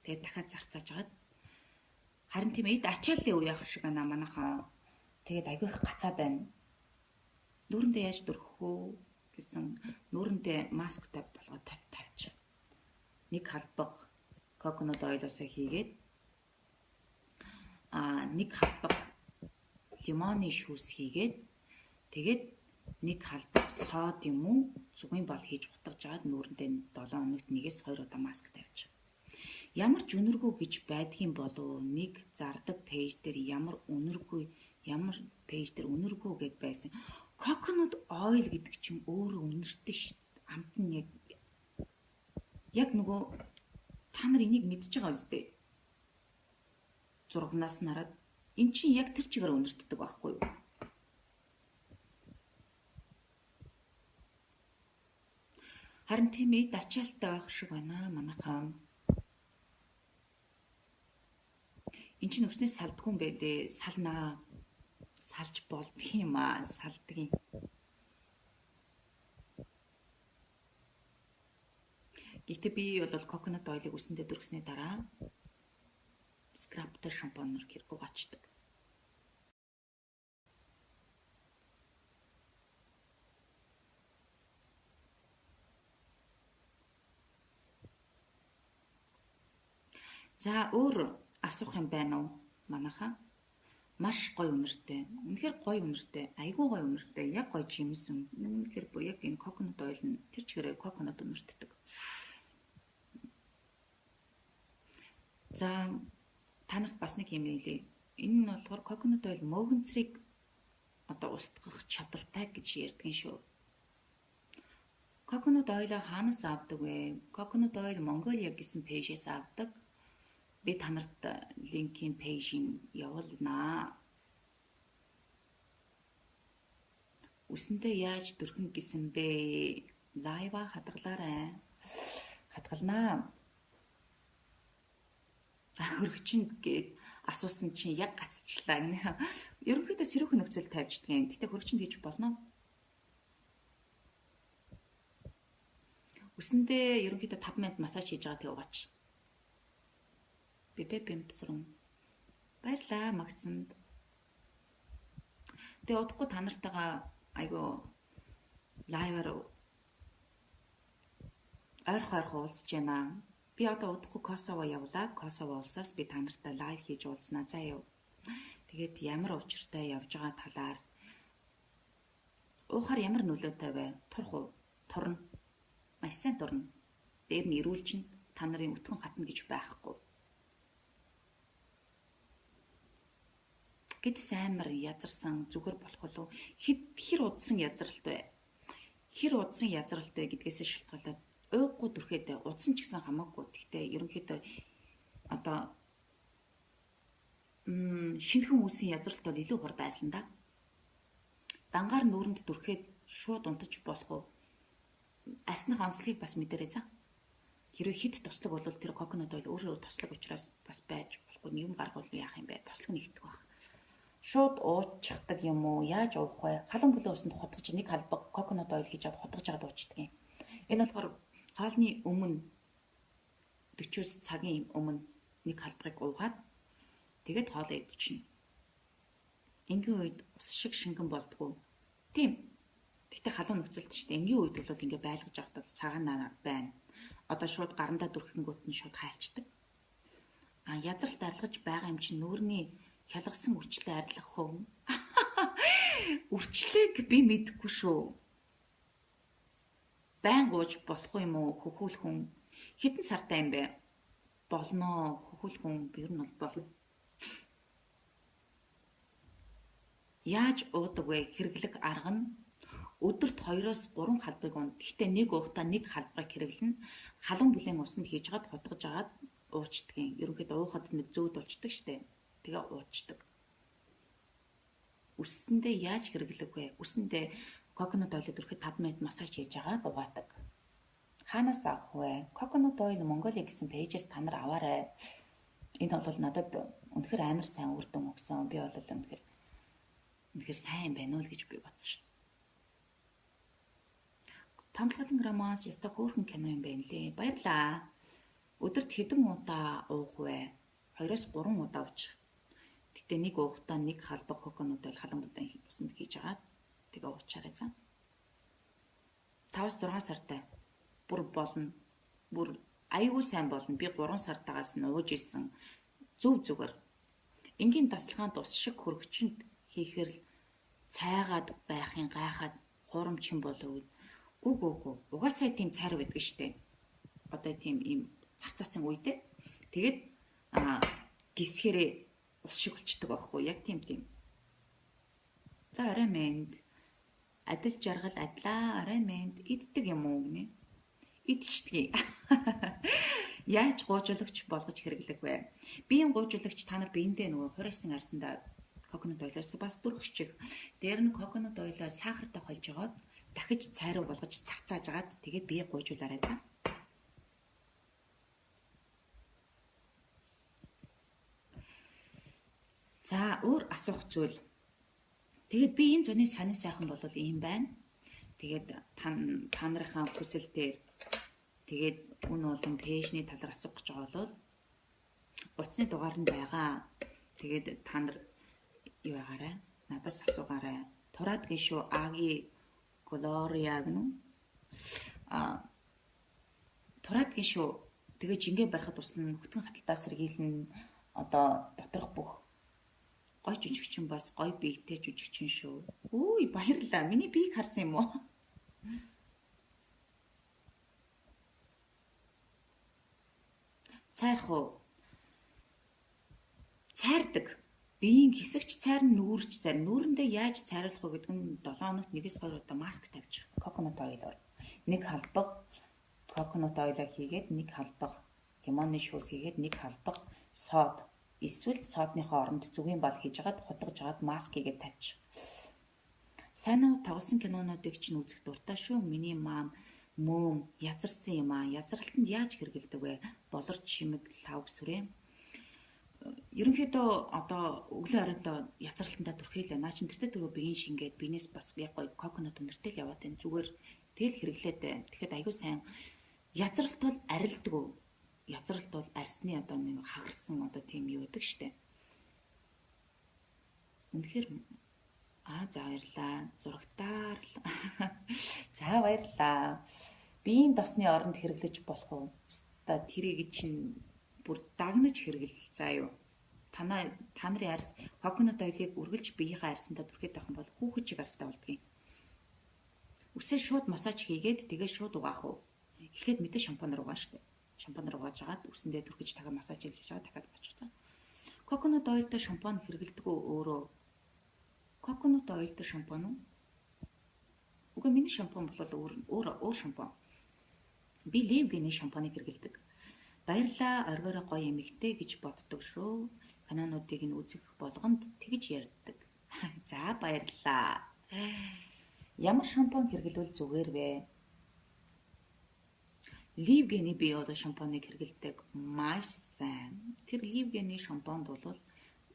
тэгээд дахиад зарцааж жаад харин тийм эд ачааллын үе явах шиг байна манайхаа. Тэгээд аягүй их гацаад байна. Нүүрэндээ яаж дүрхэх үү гэсэн нүүрэндээ масктай болгоод тавьчих. Нэг халбаг коконот ойлосоо хийгээд нэг халбаг лимоны шүүс хийгээд тэгээд нэг халбаг сод юм уу зүгийн бол хийж утгаж жаад нүүрэндээ 7 хоногт нэгээс 2 удаа маск тавьчих. Ямар ч үнэргүй гэж байдгийн болов нэг зардаг пэйж дээр ямар пэйж дээр үнэргүй гэд байсан. Coconut oil гэдэг чинь өөрөө үнэртэй шүү дээ. Амт нь яг нөгөө та нар энийг мэдж байгаа үстэй. Зурагнаас нараад эн чинь яг тэр чигээр үнэртдэг байхгүй юу? Харин тийм эд ачаалттай байх шиг байна манайхаа. Эн чинь өснөөс салдгүй юм байлээ. Салнаа. Салж болдг юм аа. Салдаг юм. Гэхдээ би бол coconut oil-ыг үсэндээ дөргсөний дараа скраптай шампунаар гэр угаачдаг. За өөр асуух юм байна уу манайхаа? Маш гоё үнэртэй. Үнэхээр гоё үнэртэй. Айгүй гоё үнэртэй. Яг гоё жимс юм. Үнэхээр бүр яг энэ coconut oil нь тэр чигээрээ coconut үнэртдэг. За та нарт бас нэг юм хэлье. Энэ нь болохоор coconut oil мөөгөнцрийг одоо устгах чадвартай гэж ярьдаг юм шүү. Coconut oil-а хаанаас авдаг вэ? Coconut oil Mongolia гэсэн пэйжээс авдаг. Би та нарт линкийн пэйжийг явуулнаа. Үсэндээ яаж дүрхэн гэсэн бэ? Лайва хадгалаарай. Хадгалнаа. Хөргөчөнд гээд асуусан чинь яг гацчихлаа. Ерөнхийдөө сэрүүхэн нөхцөл тавьждаг юм. Гэтэ хөргөчөнд хийж болно. Үсэндээ ерөнхийдөө 5 минут массаж хийж байгаа тэг угаач. Бибэ бимпсрэн. Баярлаа магцанд. Тэгээ удахгүй та нартайгаа айгу лайваар ойрхон уулзж байна. Би одоо удахгүй Косово явлаа. Косово улсаас би та нартай лайв хийж уулзнаа. За яв. Тэгээд ямар учиртай явж байгаа талаар уухаар ямар нөлөөтэй вэ? Турх уу? Турна. Маш сайн турна. Дээр нь ирүүлчин та нарын өтгөн хатна гэж байхгүй. Гэтэл амар язарсан зүгээр болох болов хэр удсан язралт вэ? Хэр удсан язралт вэ гэдгээс шалтгаалаад уйггүй дүрхээд удсан ч гэсэн хамаагүй. Гэхдээ ерөнхийдөө одоо шинэхэн үсэн язралт бол илүү хурдан арилна да. Дангаар нүүрэнд дүрхээд шууд унтаж болох уу? Арсных онцлогийг бас мэдэрэй за. Хэрвээ хит туслаг бол тэр coconut oil өөрөө туслаг учраас бас байж болохгүй юм гаргуул яах юм бэ? Туслаг нэгдэх байх. Шууд уучдаг юм уу? Яаж уух вэ? Халуун бүлээн усанд хутгаж нэг халбаг coconut oil хийж аваад хутгаж аваад уучдаг юм. Энэ болохоор хоолны өмнө 40-с цагийн өмнө нэг халбагыг уугаад тэгээд хоолоо идчихнэ. Энгийн үед ус шиг шингэн болдгоо. Тийм. Гэтэ халуун нөхцөлд шүү дээ. Энгийн үед бол ингээ байлгаж авах бол цагаан байна. Одоо шууд гарандаа дүрхэнгүүт нь шууд хайлцдаг. Язралт арилгаж байгаа юм чинь нүүрний хялгасан үрчлээ арилгах уу? Үрчлээг би мэдэхгүй шүү. Байн гууж болох юм уу? Хөхүүл хүн хэдэн сартай юм бэ? Болноо. Хөхүүл хүн ер нь бол болно. Яаж уудаг вэ? Хэрэглэх арга нь Өдөрт 2-3 халбыг уун. Гэхдээ нэг уухтаа нэг халбыг хэрэглэн халуун бүлээн усанд хийж жагаад хотгож агаад уучдгийн. Ерөнхийдөө уухад нэг зөөд болчдөг штэ. Тэгээ уучдаг. Үсэндээ яаж хэрэглэх вэ? Үсэндээ coconut oil-д өрхөд 5 минут массаж хийж агаад угаадаг. Хаанаас авах вэ? Coconut oil Mongolia гэсэн пэйжээс та нар аваарай. Энэ бол надад үнэхээр амар сайн үр дүн өгсөн. Би бол үнэхээр сайн байна уу гэж би бодсон шүү. Томлогын граммаас яста хөөрхөн кино юм байна лээ. Баярлаа. Өдөрт хэдэн удаа уух вэ? 2-3 удаа уучих. Гэтэ нэг уухтаа нэг халбаг coconut oil халуун бүлээн усанд хийж агаад тэгээ уучаарай цаа. 5-6 сартай бүр болно. Бүр аюул сайн болно. Би 3 сартаагаас нь ууж исэн. Зүгээр. Энгийн тасалгаанд ус шиг хөргөчөнд хийхээр л цайгаад байхын гайхаад хуурамч юм болов. Үгүй. Угаасаа тийм цайр байдаг штэ. Одоо тийм ийм цацсан үедээ. Тэгээд гисгэрээ ус шиг болчдөг байхгүй яг тийм. За орой мэнд. Адил жаргал адлаа орой мэнд иддэг юм уу гинэ? Идчихдгийг. Яаж гуйжуулагч болгож хэрэглэх вэ? Биеийн гуйжуулагч та нар биендээ нөгөө хуурайсан арсандаа coconut oil-оос бас дүрхчих. Дээр нь coconut oil-оо сахартай холж жагаад дахиж цайруу болгож цацааж агаад тэгээд бие гуйжуулаарай цаа. За өөр асуух зүйл. Тэгээд би энэ зуны сонир сайхан бол ийм байна. Тэгээд та нарынхаа хүсэлтээр тэгээд үн болон пэйжний талаар асуух гэж байгаа бол утасны дугаар нь байгаа. Тэгээд та нар юу байгаарай? Надаас асуугаарай. Тураадгийн шүү Аги Gloria гэнэ. Тураадгийн шүү. Тэгээ жингээ барихад туслана хөтгөн хаталтаа сэргийлнэ. Одоо доторх бүх гой жүжигчин бас гой биетэй жүжигчин шүү. Үгүй баярлаа. Миний биеийг харсан юм уу? Цайрах уу? Цайрдаг. Биеийн хэсэгч цайр нь нүүрч цайр. Нүүрэндээ яаж цайруулах вэ гэдэг нь 7 хоногт 1-2 удаа маск тавьчих. Coconut oil-оор. Нэг халбаг coconut oil-аа хийгээд нэг халбаг лимонны шүүс хийгээд нэг халбаг сод эсвэл содныхоо оронд зүгийн бал хийж агаад хутгаж агаад маск хийгээд тавьчих. Сайн уу тоглосон кинонуудыг чинь үзэх дуртай шүү. Миний маам мөөм язарсан юм аа. Язралтанд яаж хэрэгэлдэг вэ? Болорч шимэг лав сүрээ. Ерөнхийдөө одоо өглөө оройдоо язралтандаа түрхээлээ. Наа чин тэртээ төгөө биеийн шингээд биенээс бас яг гоё coconut өндөртэй л яваад байна. Зүгээр тэгэл хэрэглээд байна. Тэгэхэд аюу сайн язралт бол арилдаг. Язралт бол арсны одоо нэг хагарсан одоо тийм юу гэдэг штэ. Үнэхээр за баярлаа. Зурагтаар. За баярлаа. Биеийн досны оронд хэрэглэж болох уу? Та тэрийг чинь бүр дагнаж хэрэгэл. За юу. Та нарын арс coconut oil-ыг үргэлж биеийнхээ арсандаа түрхээд байх юм бол хүүхэд чиг арстай болдгийг. Үсээ шууд массаж хийгээд тэгээ шууд угаах уу? Эхлээд мэдээ шампунаар угаа штэ. Шампунаар угааж агаад үсэндээ түрхэж дахиад массаж хийж аваад дахиад угаачих цаа. Coconut oil-тэй шампунь хэрэглэдэг өөрөө. Coconut oil-тэй шампунь уу? Үгүй миний шампунь бол өөр шампунь. Би Live-гийн шампуныг хэрэглэдэг. Баярлаа, оргиороо гоё эмэгтэй гэж боддог шүү. Канонуудыг нь үзэх болгонд тэгж ярьдаг. За баярлаа. Ямар шампунь хэрэглэвэл зүгээр вэ? Live-гийн би бол шампуныг хэрэглэдэг маш сайн. Тэр Live-гийн шампуньд бол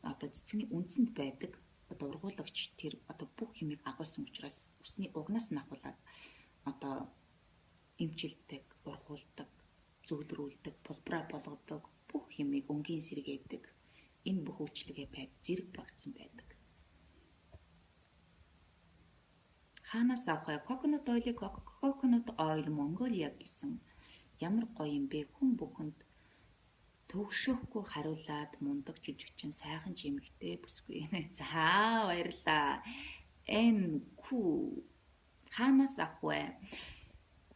одоо цэцгийн үндсэнд байдаг ургуулагч тэр одоо бүх хэмийг агуулсан учраас усны угнаас нь ахуулаад одоо эмчилдэг, ургуулдаг, зөвлөрүүлдэг, пулбараа болгодог, бүх хэмийг өнгийн сэргээдэг. Энэ бүх үйлчлэгээ зэрэг багтсан байдаг. Хаанаас авах вэ? Coconut oil-ыг Coconut Oil Mongolia гэсэн ямар гоё юм бэ? Хүн бүхэнд төгшөхгүй хариулаад мундаг жүжигчин сайхан жимэгтэй бүсгүй. За баярлаа. NQ хаанаас авах вэ?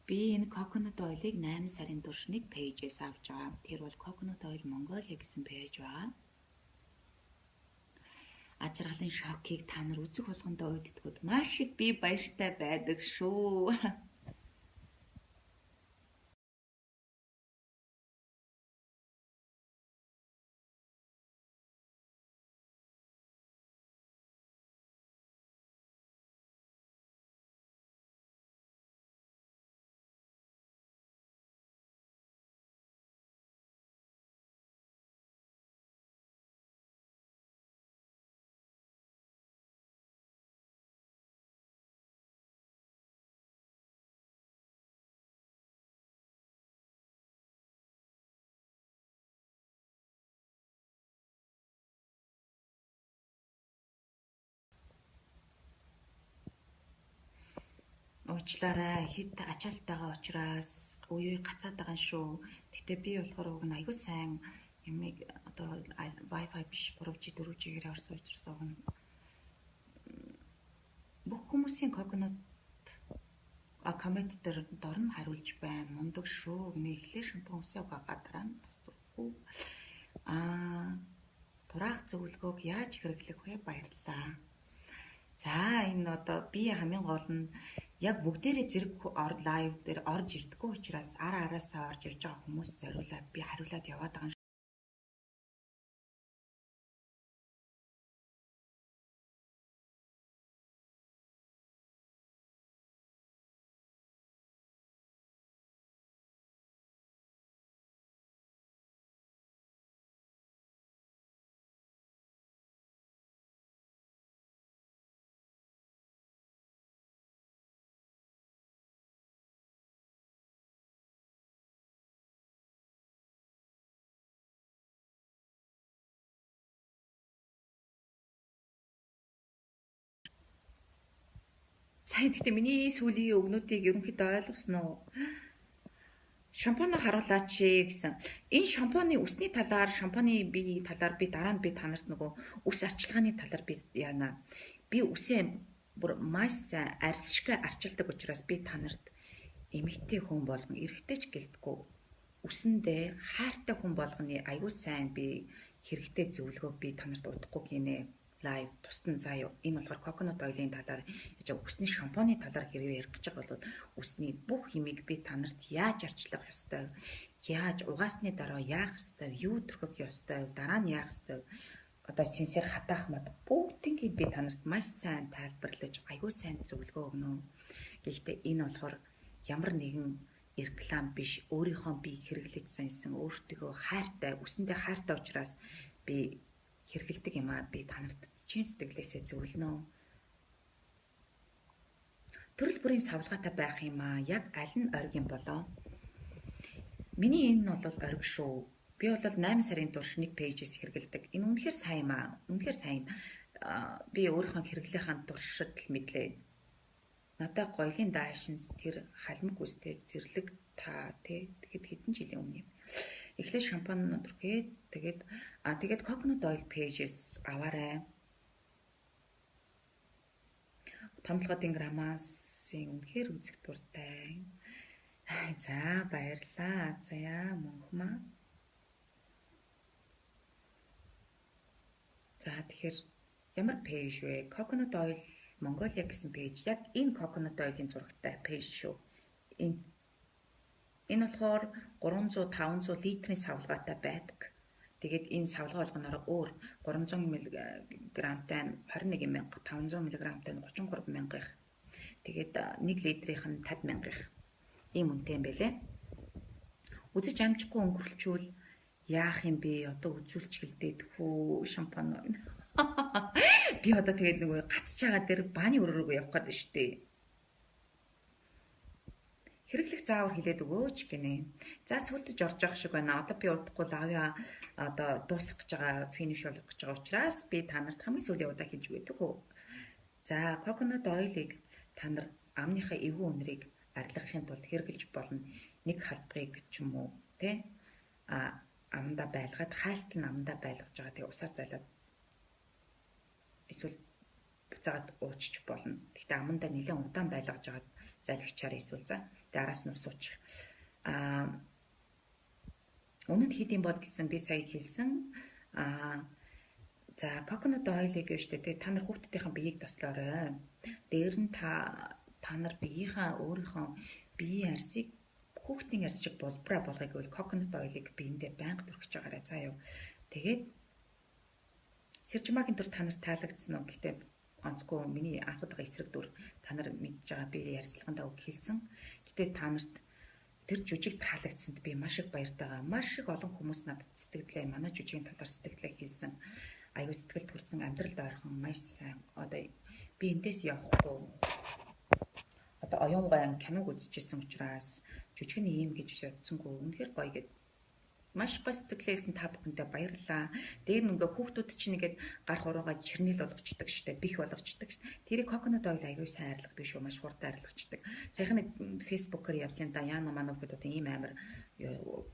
Би энэ Coconut Oil-ыг 8 сарын турш нэг пэйжээс авч байгаа. Тэр бол Coconut Oil Mongolia гэсэн пэйж байгаа. ажралын шокийг та нар үзэх болгондоо үүддгүүд маш их би баяртай байдаг шүү. Уучлаарай хэд ачаалтайгаа учраас үе гацаад байгаа шүү. Гэтэ би болохоор уг нь аягүй сайн ямиг одоо Wi-Fi биш 3G 4G-гээр орсон учраас уг нь бүх хүмүүсийн coconut коммент дээр дорн хариулж байна. Мундаг шүү. Гний эхлээ шампунь усаа угаагаад дараа нь тусдаггүй. Тураах зөвлөгөөг яаж хэрэглэх вэ? Баярлалаа. За энэ одоо би хамгийн гол нь яг бүгдээрээ зэрэг лайв дээр орж ирдэггүй учраас араасаа орж ирж байгаа хүмүүс зориулаад би хариулаад яваад байгаа. Сайн гэхдээ миний сүүлийн өгнүүдийг ерөнхийдөө ойлгосноо. Шампунь харуулаач гэсэн. Энэ шампуны үсний талаар, шампуны би талаар би дараа нь би та нарт нөгөө үс арчилгааны талаар би яана. Би үсээ бүр маш сайн арьсшиг арчилдаг учраас би та нарт эмэгтэй хүн болгон эрэгтэй ч гэлдэггүй үсэндээ хайртай хүн болгоны аягүй сайн би хэрэгтэй зөвлөгөө би та нарт удахгүй гинэ. Лайв тусдан заа юу. Энэ болохоор coconut oil-ийн талаар яж үсний шампуны талаар хэрвээ ярих гэж байгаа бол үсний бүх химийг би та нарт яаж арчлах ёстой, яаж угаасны дараа яах ёстой, юу төрхөх ёстой, дараа нь яах ёстой, одоо сенсээр хатаах мад бүгдийг би та нарт маш сайн тайлбарлаж аягүй сайн зөвлөгөө өгнө. Гэхдээ энэ болохоор ямар нэгэн реклам биш, өөрийнхөө би хэрэглэж сансан өөртөө хайртай, үсэндээ хайртай учраас би хэрэгэлдэг юм аа. Би та нарт чин сэтгэлээсээ зөвлөнө. Төрөл бүрийн савлгаатай байх юм аа. Яг аль нь ориг юм болоо? Миний энэ нь бол ориг шүү. Би бол 8 сарын турш нэг пэйжээс хэрэгэлдэг. Энэ үнэхээр сайн юм аа. Үнэхээр сайн. Би өөрийнхөө хэрэглээхэн туршид л мэдлээ. Надад гоёлын даашинс тэр халмаг үстэй зэрлэг та тэгэхэд хэдэн жилийн өмнө юм. Эхлээд шампунь түрхээд тэгээд coconut oil pages аваарай. Томлогын граммасын үнэхээр үзэх дуртай. За баярлаа. Заяа мөнхмаа. За тэгэхээр ямар пэйж вэ? Coconut oil Mongolia гэсэн пэйж. Яг энэ coconut oil-ийн зурагтай пэйж шүү. Энэ болохоор 300-500 литрийн савлгаатай байдаг. Тэгээд энэ савлгаа болгоноор өөр 300 мг-тай 21,000, 500 мг-тай 33,000 их. Тэгээд 1 литрийнх нь 50,000 их. Ийм үнэтэй юм байлээ. Үзэж амжихгүй өнгөрөлчүүл яах юм бэ? Одоо үзүүлч гэлдээд хүү шампунь. Би одоо тэгээд нөгөө гацж байгаа дээр бааны өрөөрөө явах гээд шүү дээ. Хэрэглэх заавар хэлээд өгөөч гинэ. За сүлдэж орж явах шиг байна. Одоо би удахгүй лавья одоо дуусгах гэж байгаа, финиш болгох гэж байгаа учраас би та нарт хамгийн сүүлийн удаа хэлж өгдөг үү. За coconut oil-ыг та нар амныхаа эвгүй үнэрийг арилгахын тулд хэрэглэж болно. Нэг халдгыг ч юм уу, тэ? Амандаа байлгаад хайлт нь амандаа байлгаж байгаа. Тэгээ усаар зайлаад эсвэл буцаагаад ууччих болно. Гэхдээ амандаа нэлээд удаан байлгаж байгаа залгичаар эсвэл за араас нь ус уучих. Үнэнд хэд юм бол гэсэн би сая хэлсэн. За, coconut oil-ийг гэж штэ тэ та нар хүүхдүүдийн биеийг тослоорой. Дээр нь та нар биеийнхаа өөрийнхөө биеийн арсыг хүүхдийн арс шиг болбраа болгоё гэвэл coconut oil-ыг биендээ байнга түрхэж байгаарай. За юу. Тэгээд Сэржмагийн төр та нарт таалагдсан уу? Гэхдээ онцгүй миний анх удаага эсрэг дүр та нар мэдж байгаа би ярьцлагандаа үг хэлсэн. Гэтэ та нарт тэр жүжиг таалагдсанд би маш их баяртай байгаа. Маш их олон хүмүүс надад сэтгэлдээ манай жүжигийн талаар сэтгэлээ хэлсэн. Аюу сэтгэл төрсэн амьдралд ойрхон маш сайн. Одоо би эндээс явахгүй. Одоо оюун киног үзчихсэн учраас жүжиг нь ийм гэж бодсонгүй. Үнэхээр гоё гэд маш гоё сэтгэлээсэн та бүхэндээ баярлалаа. Дээр нь ингээ хүүхдүүд чинь нэгэд гар хуруугаа чирнэл болгочдөг штэ, бих болгочдөг штэ. Тэрийг coconut oil аюу сайн арилгадаг шүү, маш хурдан арилгачдаг. Саяхан нэг фэйсбүүкээр явсан да яана манай хүүхэд одоо ийм амар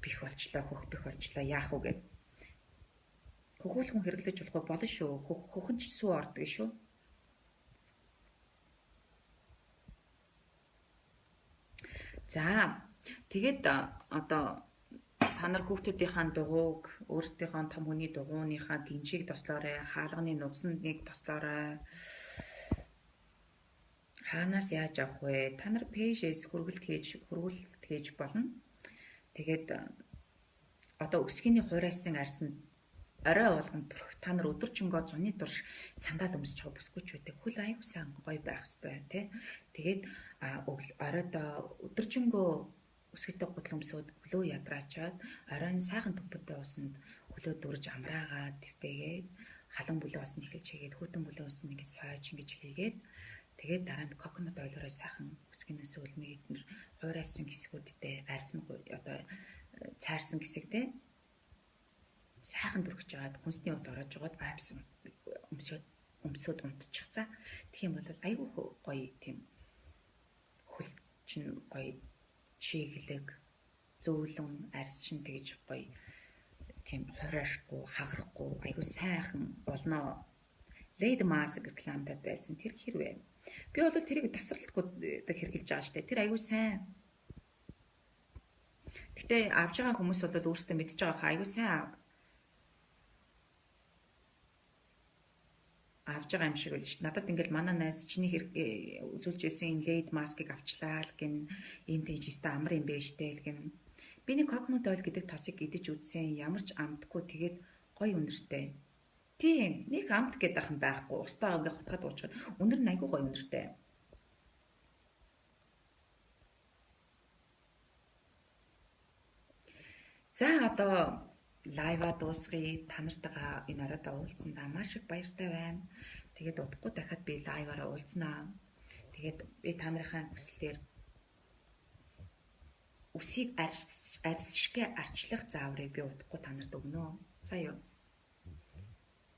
бих болчлоо, хөх бих болчлоо яах вэ гэд. Хөхөөлхөн хэрэглэж болох болно шүү. Хөхөн ч сүү ордог шүү. За тэгээд одоо та нар хүүхдүүдийнхаа дугуйг өөрсдийнхөө том хүний дугуйныхаа гинжийг тослоорой, хаалганы нугсандыг тослоорой. Хаанаас яаж авах вэ? Та нар пэйжээс хөргөлт хийж болно. Тэгээд одоо өсгийний хуурайсан арсанд орой болгон төрөх та нар өдөржингөө зуны турш сандал өмсөж байгаа бүсгүй ч үүтэй хөл аюу сан гоё байх хэвээр тий. Тэгээд оройд өдөржингөө өсгөтэй гутламсууд хөлөө ядраачаад оройн сайхан төмпөдөө усанд хөлөө дүрж амраагаад твтэйгээд халан бүлээ усанд эхэлж хийгээд хүүтэн бүлээ усанд ингэж сойж ингэж хийгээд тэгээд дараа нь coconut oil-ороо сайхан өсгөнөөс өлмийг хуурайсан хэсгүүдтэй арьсан одоо цаарсан хэсэгтэй сайхан дүрхэж жагаад хүнсний ут ороож жагаад айпсан өмсөд унтчих цаа. Тэгэх юм бол айгүй гоё тийм хөл чинь гоё чиглэг зөөлөн арьс чинь тэгж гоё тийм хураашгүй хагарахгүй айгүй сайхан болноо. Lady Mask рекламадад байсан тэр хэрвээ би бол тэрийг тасралтгүй хэрэгжилж байгаа штэ. Тэр айгүй сайн. Гэтэ авж байгаа хүмүүс бол өөрсдөө мэдж байгаа айгүй сайн авж байгаа юм шиг байл ш. Надад ингээл манай найз чиний хэрэг үзүүлж ирсэн энэ Lady Mask-ыг авчлаа л гин энэ тийж өстой амар юм бэ штэ л гин. Би нэг coconut oil гэдэг тосыг идэж үзсэн. Ямар ч амтгүй тэгээд гоё үнэртэй. Тийм нэг амт гэдэг ах юм байхгүй. Устаа ингээ хутгаад уучгаад өнөр нь айгүй гоё үнэртэй. За одоо лайва дуусгая. Та нартайгаа энэ оройдоо уулзсандаа маш их баяртай байна. Тэгээд удахгүй дахиад би лайваараа уулзнаа. Тэгээд би та нарын хүслээр үсийг арьсшгэ арчлах зааврыг би удахгүй та нарт өгнө. За юу.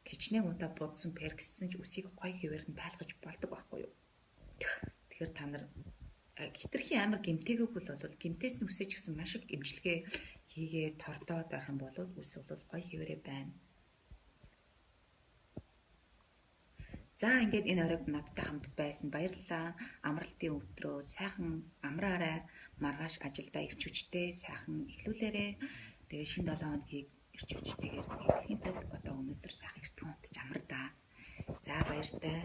Кичнээн удаа будсан перкссэн ч үсийг гоё хэвээр нь байлгаж болдог байхгүй юу? Тэгэхээр та нар хитрхийн амар гимтэйг бол гимтээс нь үсэж гисэн маш их имчилгээ хийгээ тордоод байх юм бол үс бол гоё хэвээрээ байна. За ингээд энэ оройд надтай хамт байсан баярлалаа. Амралтын өдрөө сайхан амраарай. Маргааш ажилдаа ирч хүчтэй сайхан эхлүүлээрэй. Тэгээ шинэ 7 хоногийг ирч хүчтэйгээр эхлэхийн тулд одоо өнөөдөр сайхан эртхэн унтж амардаа. За баяртай.